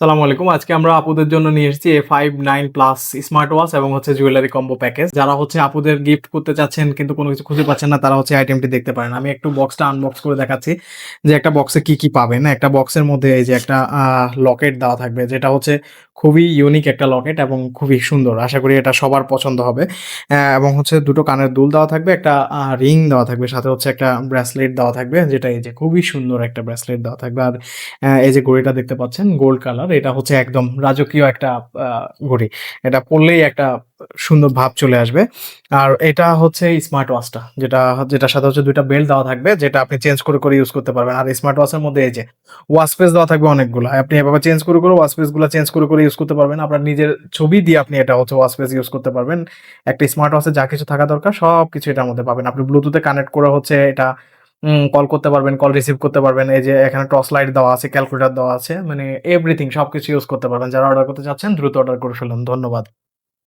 সালামু আলাইকুম। আজকে আমরা আপুদের জন্য নিয়ে এসেছি A5 9 প্লাস স্মার্ট ওয়াচ এবং জুয়েলারি কম্বো প্যাকেজ। যারা আপুদের গিফট করতে চাচ্ছেন কিন্তু কোনো কিছু খুঁজে পাচ্ছেন না, তারা আইটেমটি দেখতে পারেন। আমি একটু বক্সটা আনবক্স করে দেখাচ্ছি যে একটা বক্সে কি পাবেন। একটা বক্সের মধ্যে এই যে একটা লকেট দেওয়া থাকবে, যেটা খুবই ইউনিক একটা লকেট এবং খুবই সুন্দর। আশা করি এটা সবার পছন্দ হবে। এবং ২ টো কানের দুল দেওয়া থাকবে, একটা রিং দেওয়া থাকবে, সাথে একটা ব্রেসলেট দেওয়া থাকবে, যেটা এই যে খুবই সুন্দর একটা ব্রেসলেট দেওয়া থাকবে। আর এই যে ঘড়িটা দেখতে পাচ্ছেন গোল্ড কালার, এটা একদম রাজকীয় একটা আ ঘড়ি। এটা পড়লেই একটা সুন্দর ভাব চলে আসবে। আর এটা স্মার্ট ওয়াচটা, যেটার সাথে ২ টা বেল্ট দেওয়া থাকবে, যেটা আপনি চেঞ্জ করে ইউজ করতে পারবেন। আর স্মার্ট ওয়াচের মধ্যে এই যে ওয়াচ পেস দেওয়া থাকবে অনেকগুলা। আপনি এভাবে চেঞ্জ করে ওয়াচ পেস গুলা চেঞ্জ করে ইউজ করতে পারবেন। আপনার নিজের ছবি দিয়ে আপনি এটা ওয়াচ পেস ইউজ করতে পারবেন। একটা স্মার্ট ওয়াচে যা কিছু থাকা দরকার সবকিছু এটার মধ্যে পাবেন। আপনি ব্লুটুথে কানেক্ট করে এটা কল করতে পারবেন, কল রিসিভ করতে পারবেন। এই যে এখানে টর্চ লাইট দেওয়া আছে, ক্যালকুলেটর দেওয়া আছে। মানে এভরিথিং সবকিছু ইউজ করতে পারবেন। যারা অর্ডার করতে চাচ্ছেন দ্রুত অর্ডার করে ফেলুন। ধন্যবাদ।